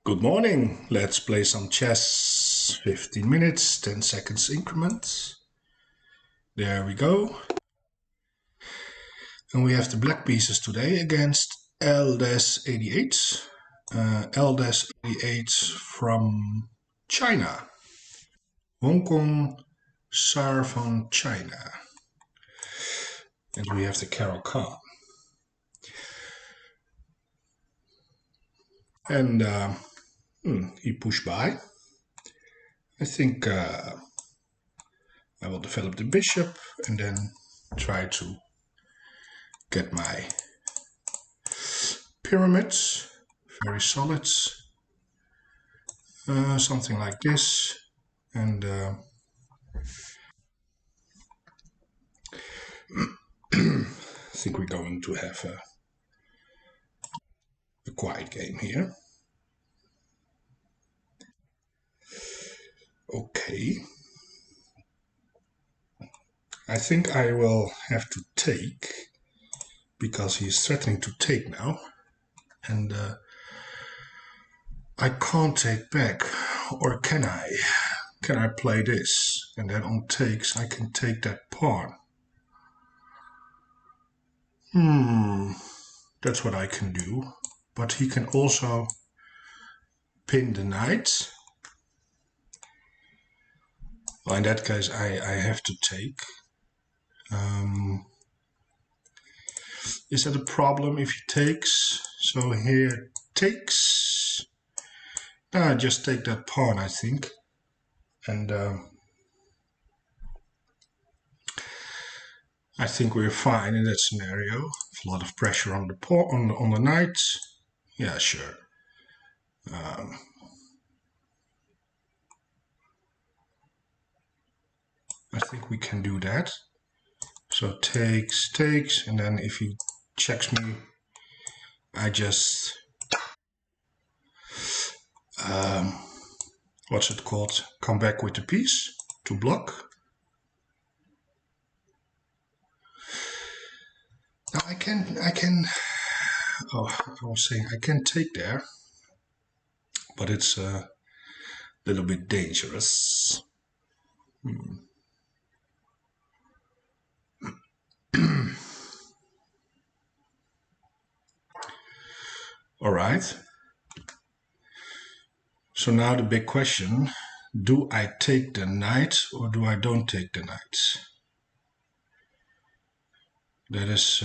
Good morning. Let's play some chess. 15 minutes, 10 seconds increments. There we go. And we have the black pieces today against L-88. L-88 from China. Hong Kong, Tsar van China. And we have the Caro Kann. And he pushed by. I think I will develop the bishop and then try to get my pyramids, very solid, something like this, and I think we're going to have a quiet game here. Okay. I think I will have to take, because he's threatening to take now, and I can't take back, or can I? Can I play this? And then on takes, I can take that pawn. That's what I can do. But he can also pin the knight. Well, in that case, I have to take. Is that a problem if he takes? So here takes. I just take that pawn, I think. And I think we're fine in that scenario. A lot of pressure on the pawn, on the knight. Yeah, sure. I think we can do that. So takes, takes, and then if he checks me, I just what's it called? Come back with the piece to block. Now I can. Oh, I was saying I can take there, but it's a little bit dangerous. All right. So now the big question, do I take the knight or do I don't take the knight? That is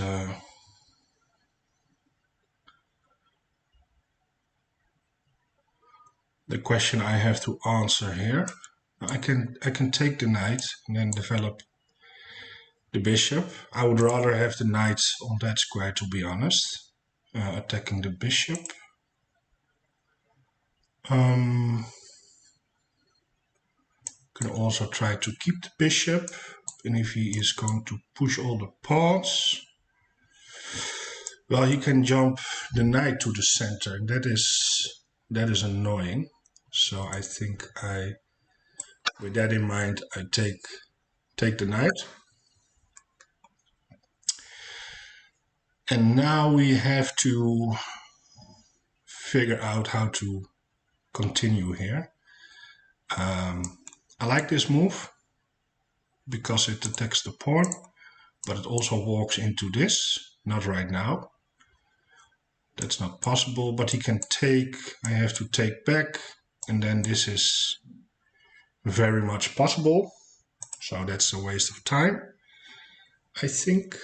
the question I have to answer here. I can take the knight and then develop the bishop. I would rather have the knight on that square, to be honest. Attacking the bishop. Can also try to keep the bishop, and if he is going to push all the pawns, well, he can jump the knight to the center, and that is annoying. So I think with that in mind, I take the knight. And now we have to figure out how to continue here. I like this move because it attacks the pawn, but it also walks into this. Not right now. That's not possible, but he can take. I have to take back, and then this is very much possible. So that's a waste of time, I think.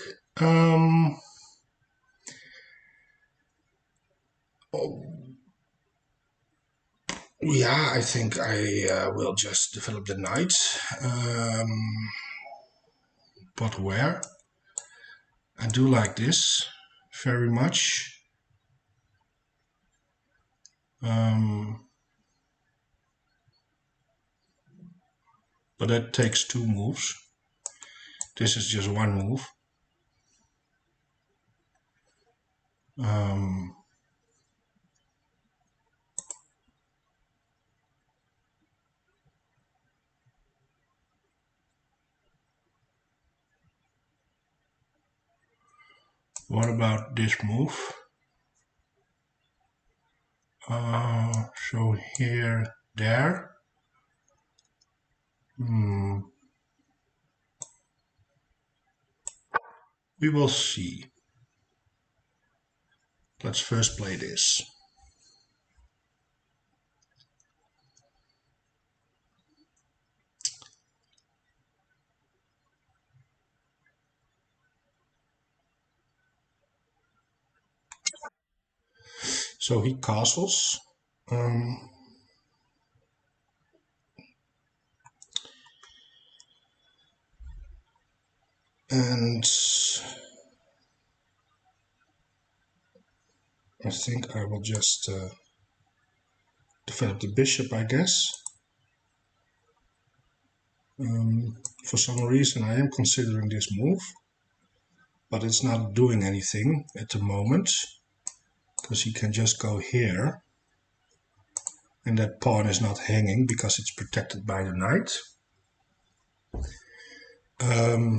Yeah, I think I will just develop the knight. But where? I do like this very much. But that takes two moves. This is just one move. What about this move? So here, there. We will see. Let's first play this. So he castles. And I think I will just develop the bishop, I guess. For some reason I am considering this move, but it's not doing anything at the moment, because he can just go here, and that pawn is not hanging because it's protected by the knight.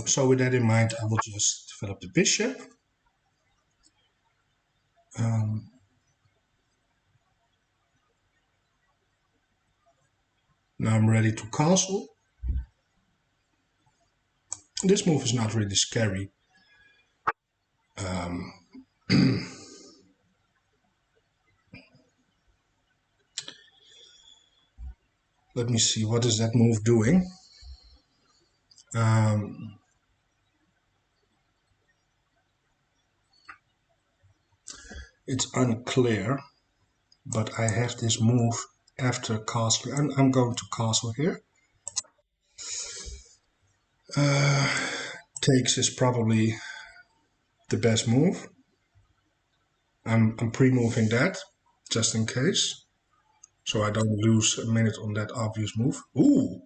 So with that in mind, I will just develop the bishop. Now I'm ready to castle. This move is not really scary. Let me see, what is that move doing? It's unclear, but I have this move after castle. I'm going to castle here. Takes is probably the best move. I'm pre-moving that, just in case, so I don't lose a minute on that obvious move. Ooh!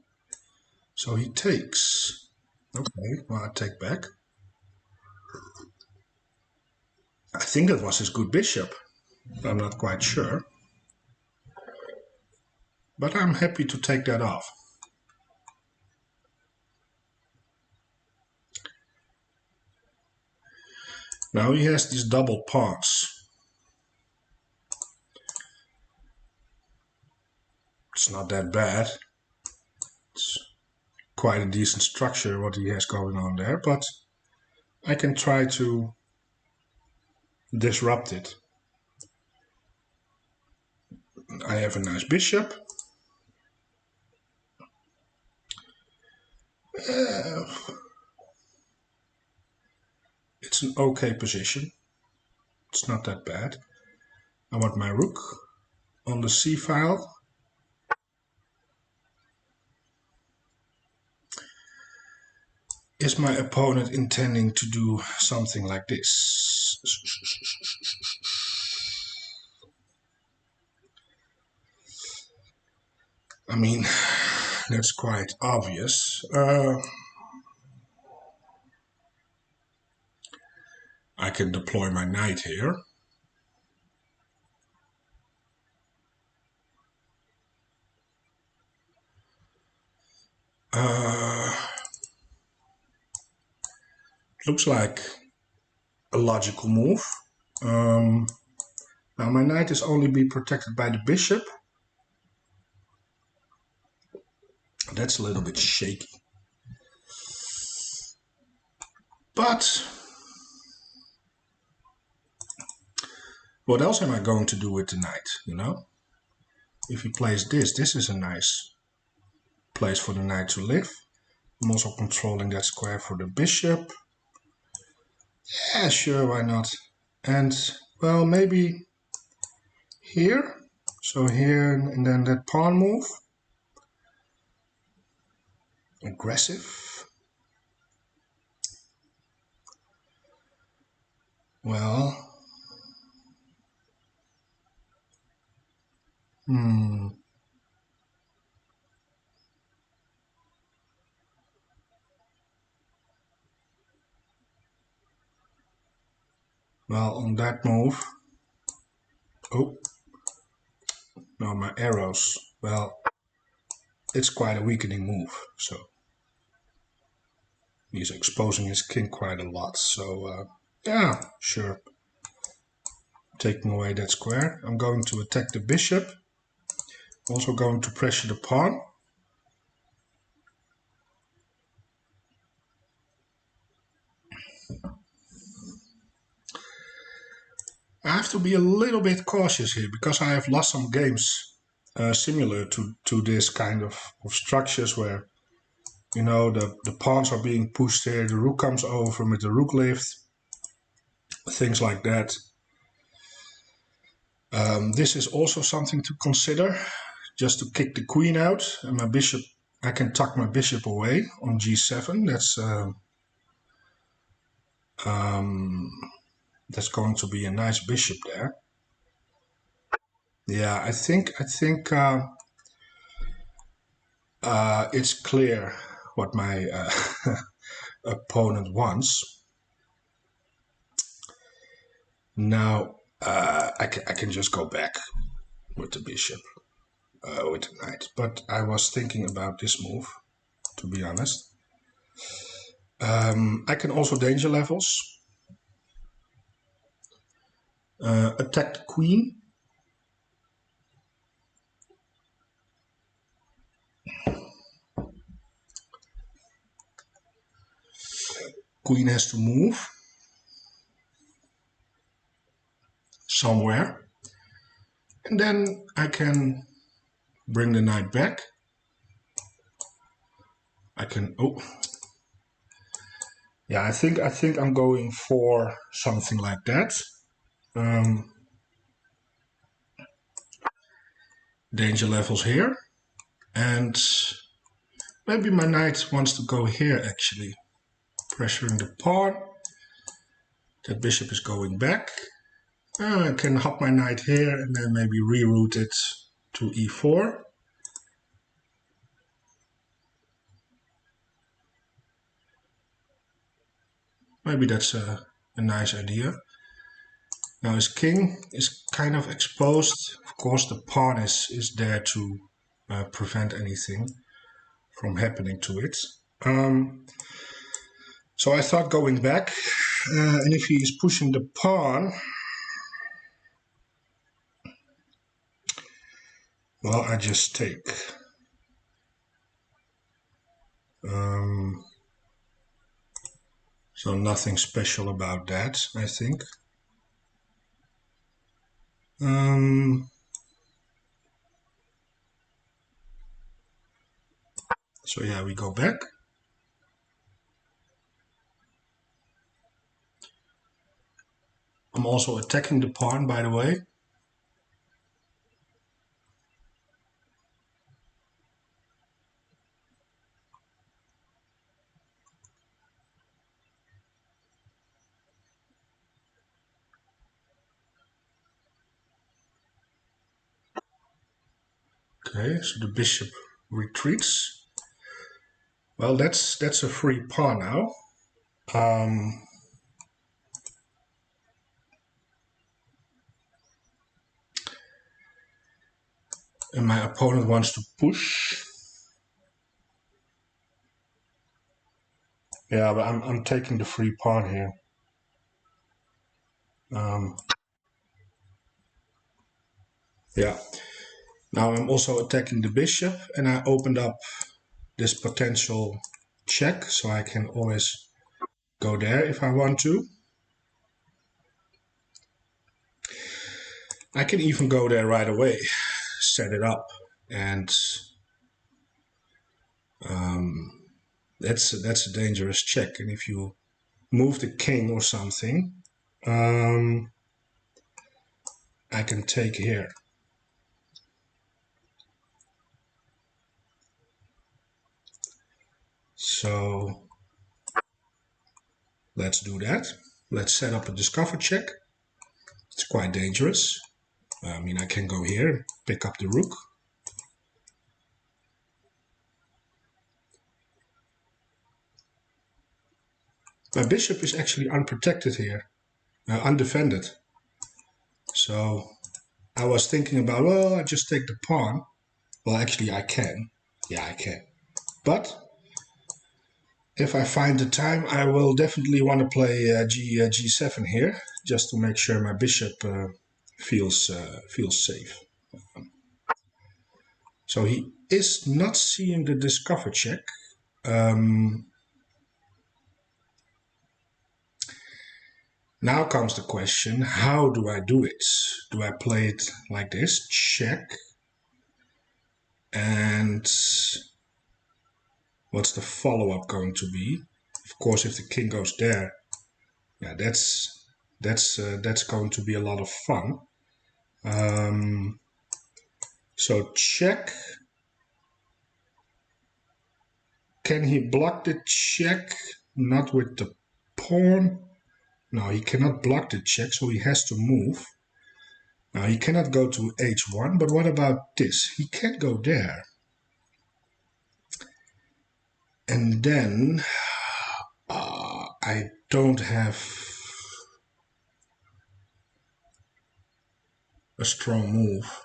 So he takes. Okay, well, I take back. I think that was his good bishop. I'm not quite sure. But I'm happy to take that off. Now he has these double pawns. It's not that bad. It's quite a decent structure what he has going on there, but I can try to disrupt it. I have a nice bishop. It's an okay position. It's not that bad. I want my rook on the c file. Is my opponent intending to do something like this? I mean, that's quite obvious. I can deploy my knight here. Looks like a logical move. Now my knight is only be protected by the bishop. That's a little bit shaky. But what else am I going to do with the knight, you know? If he plays this, this is a nice place for the knight to live. I'm also controlling that square for the bishop. Yeah, sure, why not? And, well, maybe here. So here, and then that pawn move. Aggressive. Well, well, on that move. Oh, no, my arrows. Well, it's quite a weakening move, so he's exposing his king quite a lot. So, yeah, sure. taking away that square. I'm going to attack the bishop. Also going to pressure the pawn. I have to be a little bit cautious here because I have lost some games similar to this kind of structures where, you know, the pawns are being pushed here, the rook comes over with the rook lift, things like that. This is also something to consider, just to kick the queen out, and my bishop, I can tuck my bishop away on g7. That's going to be a nice bishop there. Yeah, I think it's clear what my opponent wants. Now I can just go back with the bishop, with the knight. But I was thinking about this move, to be honest. I can also danger levels. Attack the queen. Queen has to move somewhere. And then I can bring the knight back. I can, oh. Yeah, I think I'm going for something like that. Danger levels here. And maybe my knight wants to go here actually. Pressuring the pawn. That bishop is going back. I can hop my knight here and then maybe reroute it to e4. Maybe that's a nice idea. Now his king is kind of exposed. Of course the pawn is there to prevent anything from happening to it. So I thought going back, and if he is pushing the pawn, well, I just take. So nothing special about that, I think. So yeah, we go back. I'm also attacking the pawn, by the way. Okay, so the bishop retreats. Well, that's a free pawn now. And my opponent wants to push. Yeah, but I'm taking the free pawn here. Yeah. Now I'm also attacking the bishop, and I opened up this potential check, so I can always go there if I want to. I can even go there right away, set it up, and that's a dangerous check. And if you move the king or something, I can take here. So let's do that. Let's set up a discover check. It's quite dangerous. I mean, I can go here, pick up the rook. My bishop is actually unprotected here, undefended. So I was thinking about, well, I just take the pawn. Well, actually I can. Yeah, I can. But if I find the time, I will definitely want to play g7 here, just to make sure my bishop feels safe. So he is not seeing the discover check. Now comes the question, how do I do it? Do I play it like this? Check. And what's the follow-up going to be? Of course, if the king goes there, yeah, that's going to be a lot of fun. So check. Can he block the check? Not with the pawn. No, he cannot block the check, so he has to move. Now he cannot go to h1, but what about this? He can't go there. And then I don't have a strong move.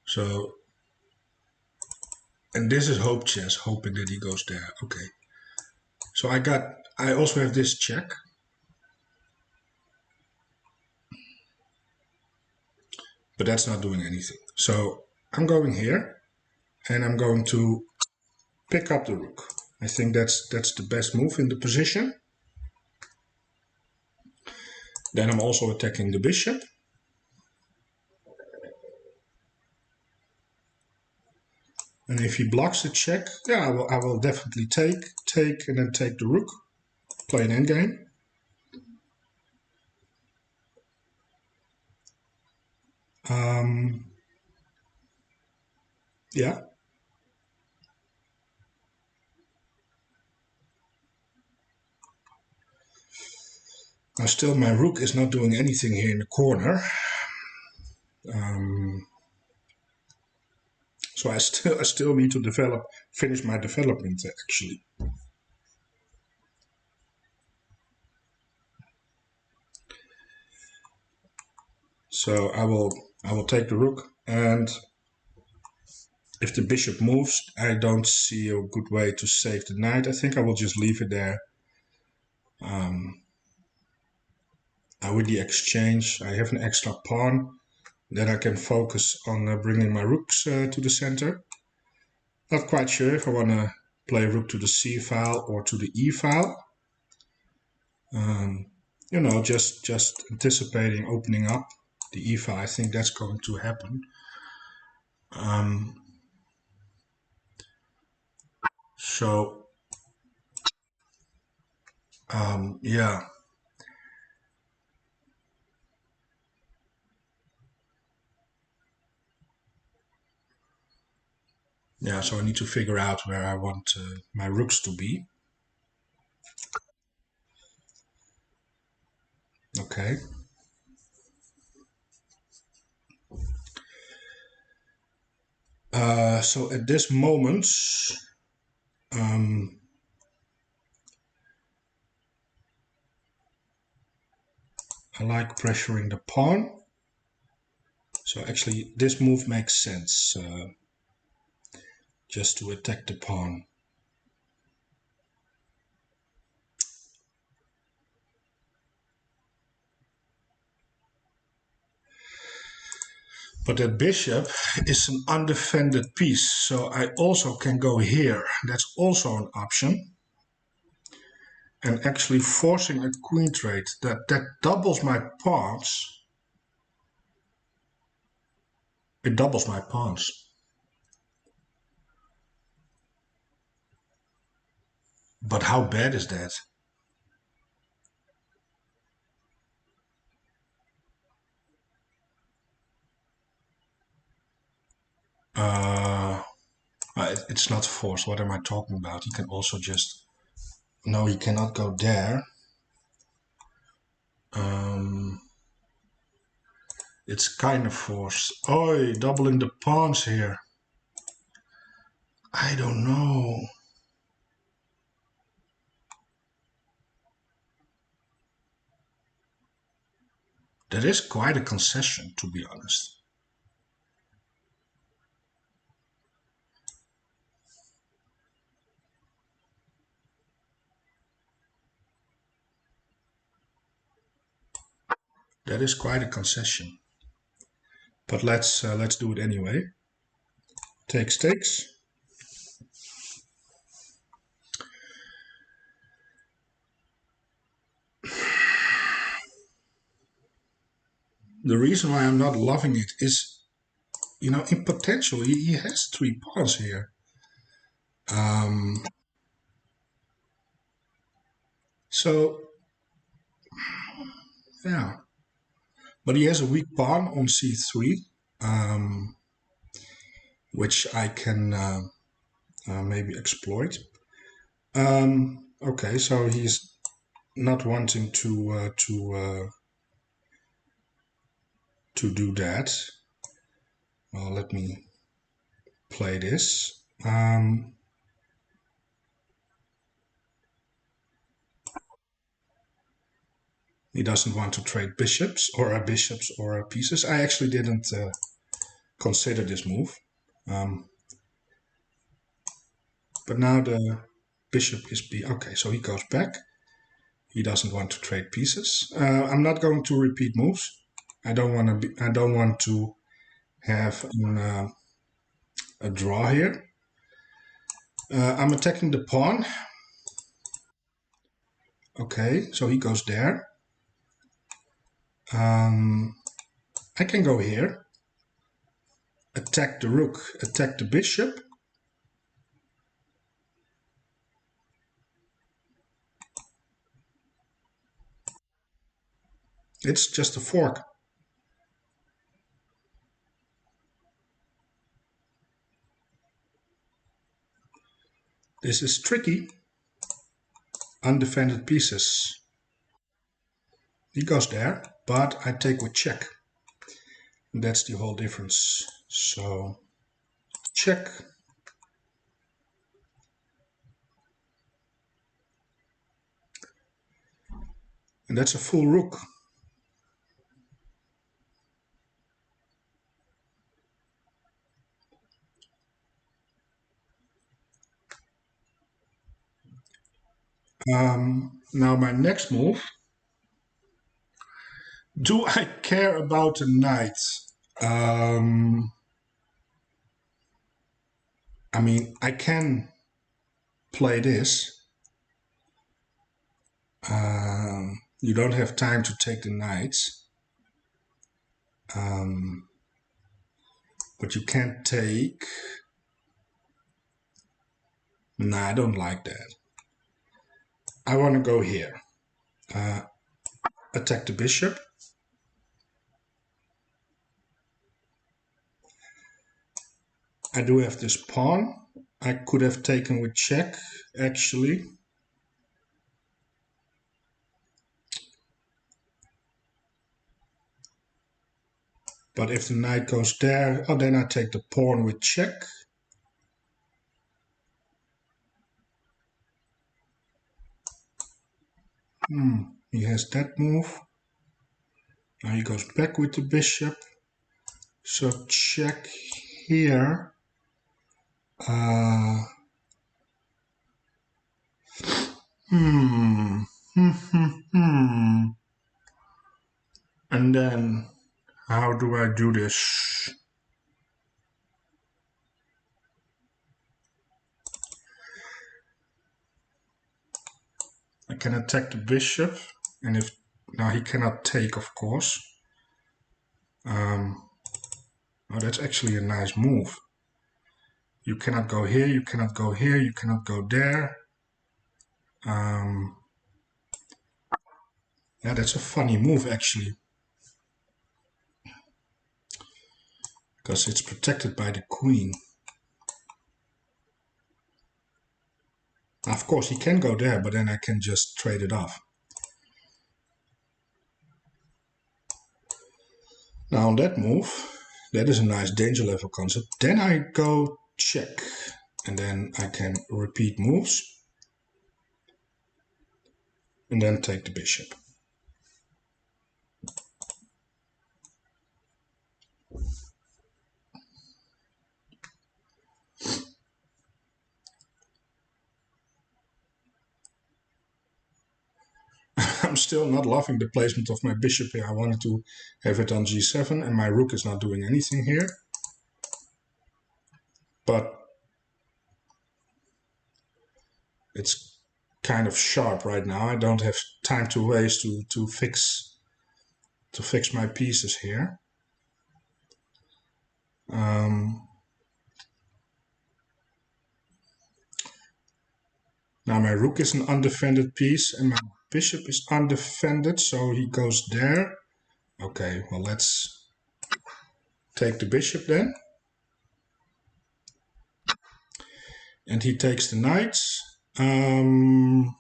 So, and this is hope chess, hoping that he goes there. Okay. So I also have this check. But that's not doing anything. So I'm going here and I'm going to pick up the rook. I think that's the best move in the position. Then I'm also attacking the bishop. And if he blocks the check, yeah, I will definitely take, and then take the rook, play an endgame. Yeah. Now still my rook is not doing anything here in the corner. So I still need to finish my development actually. So I will take the rook, and if the bishop moves, I don't see a good way to save the knight. I think I will just leave it there. With the exchange, I have an extra pawn. Then I can focus on bringing my rooks to the center. Not quite sure if I want to play rook to the c file or to the e file. You know, just anticipating opening up the e file. I think that's going to happen. Yeah. Yeah, so I need to figure out where I want my rooks to be. Okay. So at this moment, I like pressuring the pawn. So actually, this move makes sense, just to attack the pawn. But that bishop is an undefended piece, so I also can go here. That's also an option. And actually forcing a queen trade, that doubles my pawns. It doubles my pawns. But how bad is that? It's not forced. What am I talking about? He can also just... No, he cannot go there. It's kind of forced. Oi, doubling the pawns here. I don't know. That is quite a concession, to be honest. That is quite a concession. But let's do it anyway. Takes. The reason why I'm not loving it is, you know, in potential, he has 3 pawns here. So, yeah. But he has a weak pawn on c3, which I can maybe exploit. Okay, so he's not wanting to do that. Well, let me play this. He doesn't want to trade bishops or pieces. I actually didn't consider this move. But now the bishop is okay, so he goes back. He doesn't want to trade pieces. I'm not going to repeat moves. I don't want to have a draw here. I'm attacking the pawn. Okay, so he goes there. I can go here. Attack the rook, attack the bishop. It's just a fork. This is tricky. Undefended pieces. He goes there, but I take with check. That's the whole difference. So, check. And that's a full rook. Now my next move. Do I care about the knight? I mean, I can play this. You don't have time to take the knights. But you can't take... Nah, I don't like that. I want to go here. Attack the bishop. I do have this pawn. I could have taken with check, actually. But if the knight goes there, oh, then I take the pawn with check. He has that move. Now he goes back with the bishop. So check here. And then, how do I do this? I can attack the bishop, and if now he cannot take, of course. Oh, that's actually a nice move. You cannot go here, you cannot go here, you cannot go there. Yeah, that's a funny move, actually. Because it's protected by the queen. Of course, he can go there, but then I can just trade it off. Now on that move, that is a nice danger level concept. Then I go check, and then I can repeat moves, and then take the bishop. I'm still not loving the placement of my bishop here. I wanted to have it on g7, and my rook is not doing anything here. But it's kind of sharp right now. I don't have time to waste to fix my pieces here. Now my rook is an undefended piece and my bishop is undefended, so he goes there. Okay, well, let's take the bishop then. And he takes the knights. And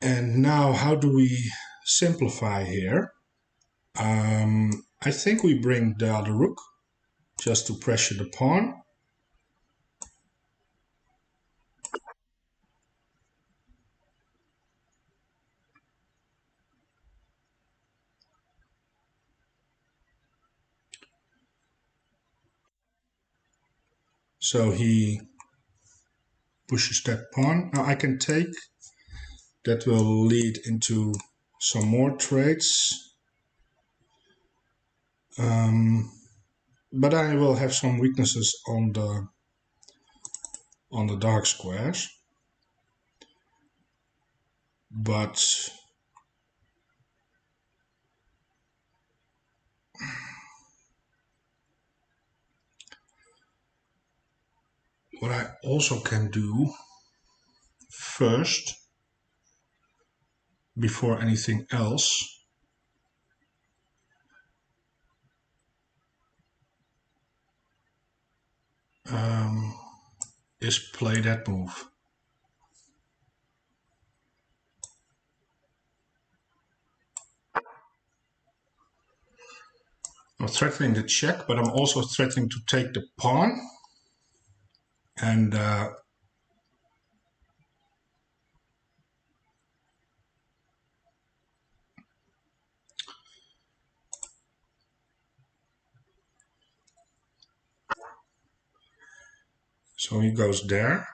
now how do we simplify here? I think we bring the other rook just to pressure the pawn. So he pushes that pawn. Now I can take. That will lead into some more trades. But I will have some weaknesses on the dark squares. But what I also can do first, before anything else, is play that move. I'm threatening the check, but I'm also threatening to take the pawn. And so he goes there.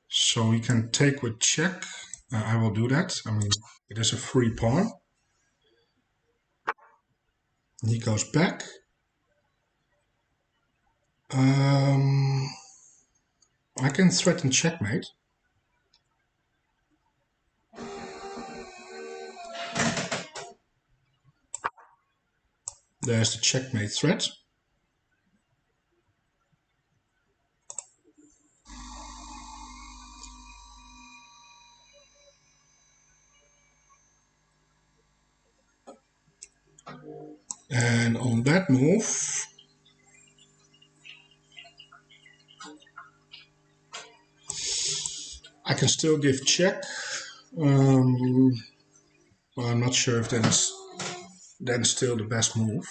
So we can take with check. I will do that. I mean, it is a free pawn. He goes back. I can threaten checkmate. There's the checkmate threat. And on that move, I can still give check. Well, I'm not sure if that is then still the best move.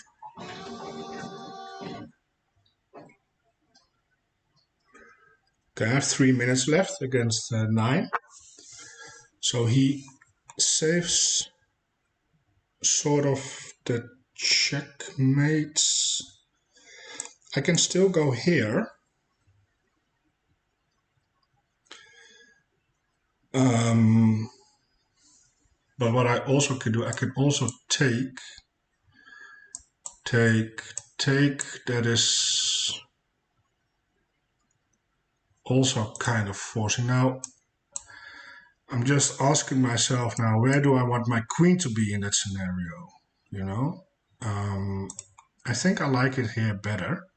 Okay, I have 3 minutes left against 9. So he saves sort of the checkmates. I can still go here. But what I also can do, I can also take. That is also kind of forcing. Now, I'm just asking myself now, where do I want my queen to be in that scenario? You know, I think I like it here better.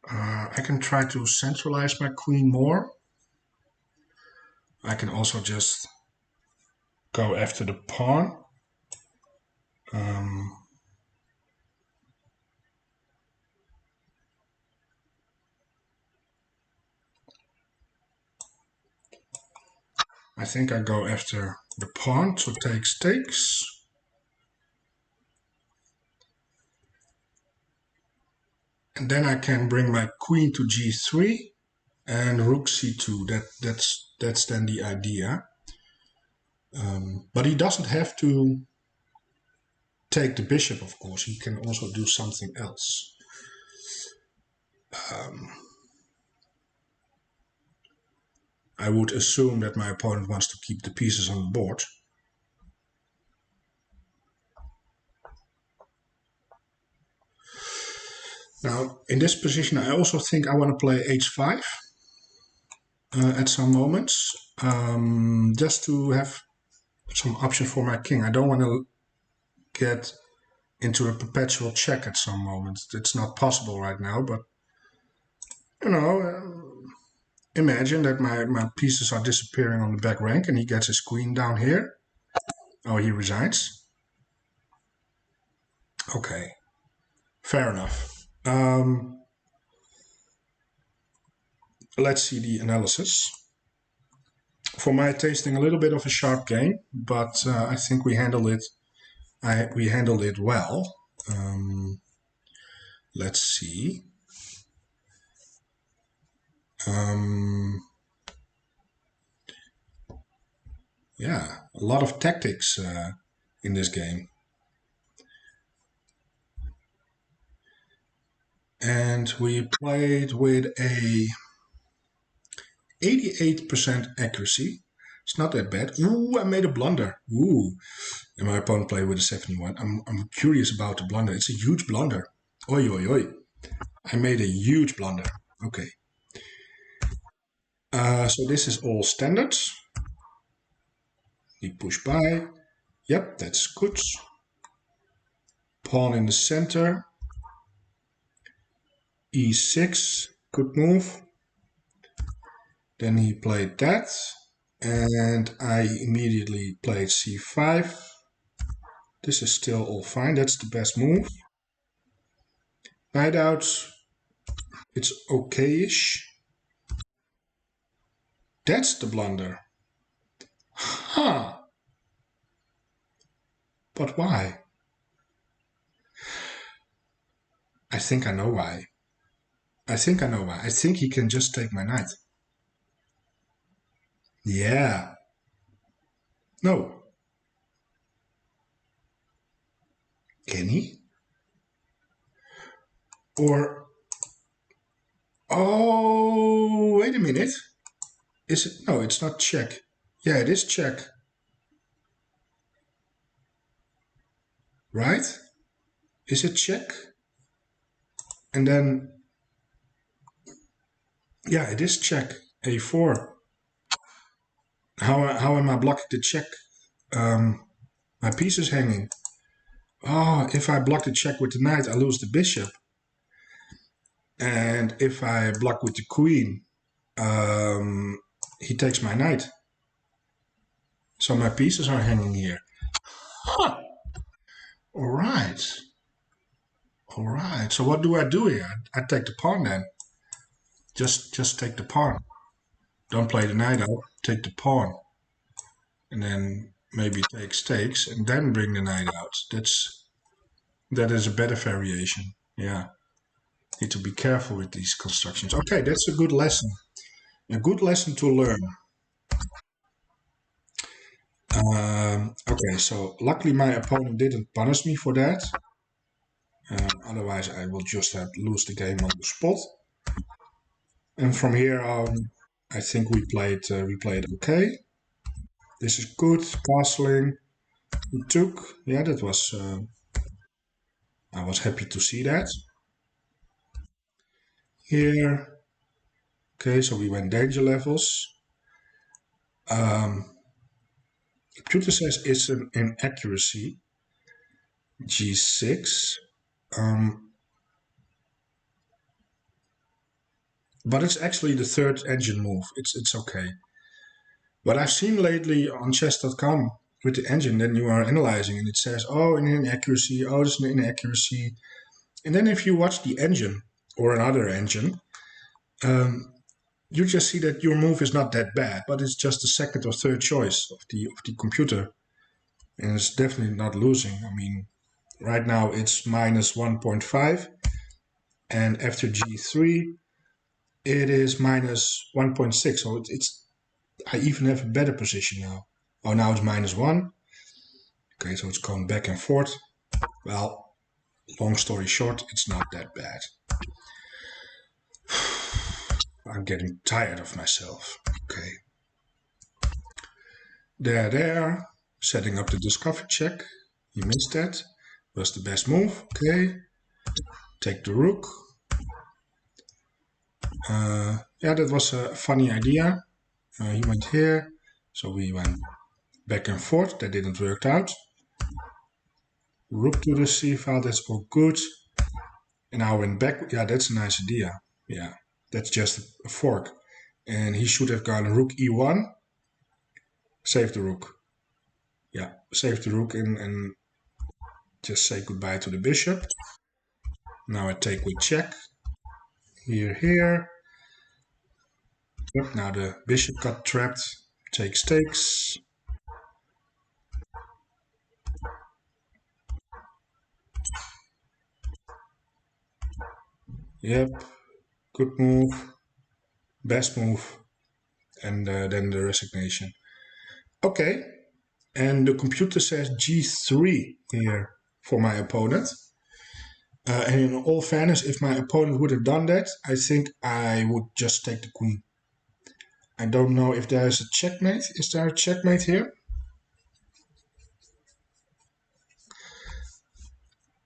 I can try to centralize my queen more. I can also just go after the pawn. I think I go after the pawn, so takes. And then I can bring my queen to g3 and rook c2. That's then the idea. But he doesn't have to take the bishop, of course. He can also do something else. I would assume that my opponent wants to keep the pieces on the board. Now, in this position, I also think I want to play h5 at some moments, just to have some option for my king. I don't want to get into a perpetual check at some moment. It's not possible right now, but you know, imagine that my pieces are disappearing on the back rank and he gets his queen down here. Oh, he resigns. Okay, fair enough. Let's see the analysis. For my tasting, a little bit of a sharp game, but I think we handled it. We handled it well. Let's see. Yeah, a lot of tactics in this game. And we played with a 88% accuracy. It's not that bad. Ooh, I made a blunder. Ooh, and my opponent played with a 71. I'm curious about the blunder. It's a huge blunder. Oi, oi, oi. I made a huge blunder. Okay. So this is all standard. He push by. Yep, that's good. Pawn in the center. E6, good move. Then he played that. And I immediately played c5. This is still all fine. That's the best move. Knight out. It's okay-ish. That's the blunder. Huh. But why? I think I know why. I think he can just take my knight. Yeah. No. Can he? Or... Oh, wait a minute. Is it? No, it's not check. Yeah, it is check. Right? Is it check? And then... Yeah, it is check. A4. How am I blocking the check? My piece is hanging. Oh, if I block the check with the knight, I lose the bishop. And if I block with the queen, he takes my knight. So my pieces are hanging here. Huh. All right. All right. So what do I do here? I take the pawn then. Just take the pawn. Don't play the knight out. Take the pawn. And then maybe take stakes and then bring the knight out. That is a better variation. Yeah. Need to be careful with these constructions. Okay, that's a good lesson. A good lesson to learn. Okay, so luckily my opponent didn't punish me for that. Otherwise I will just have lose the game on the spot. And from here on, I think we played okay. This is good. Castling. We took. Yeah, that was. I was happy to see that. Here. Okay, so we went danger levels. Computer says it's an inaccuracy. G6. But it's actually the third engine move. It's okay. What I've seen lately on chess.com with the engine, then you are analyzing and it says, oh, an inaccuracy, oh, it's an inaccuracy. And then if you watch the engine or another engine, you just see that your move is not that bad, but it's just the second or third choice of the computer. And it's definitely not losing. I mean, right now it's minus 1.5. And after G3, it is minus 1.6. So I even have a better position now. Oh, now it's minus 1. Okay, so it's going back and forth. Well, long story short, it's not that bad. I'm getting tired of myself. Okay. There. Setting up the discovery check. He missed that. Was the best move. Okay. Take the rook. Yeah, that was a funny idea. He went here. So we went back and forth. That didn't work out. Rook to the c file. That's all good. And now I went back. Yeah, that's a nice idea. Yeah, that's just a fork. And he should have gone rook e1. Save the rook. Yeah, save the rook and just say goodbye to the bishop. Now I take with check. Here. Yep, now the bishop got trapped. Takes. Yep, good move. Best move. And then the resignation. Okay, and the computer says g3 here for my opponent. And in all fairness, if my opponent would have done that, I think I would just take the queen. I don't know if there is a checkmate. Is there a checkmate here?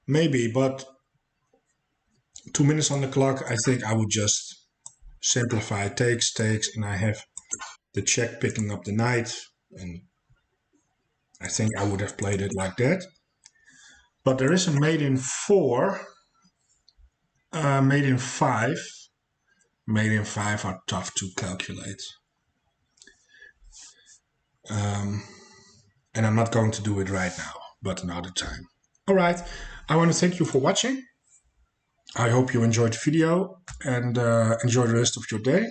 Maybe, but 2 minutes on the clock, I think I would just simplify takes, and I have the check picking up the knight, and I think I would have played it like that. But there is a mate in 4, mate in 5. Mate in 5 are tough to calculate. And I'm not going to do it right now, but another time. All right, I want to thank you for watching. I hope you enjoyed the video and enjoy the rest of your day.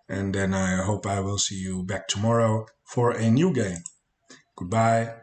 And then I hope I will see you back tomorrow for a new game. Goodbye.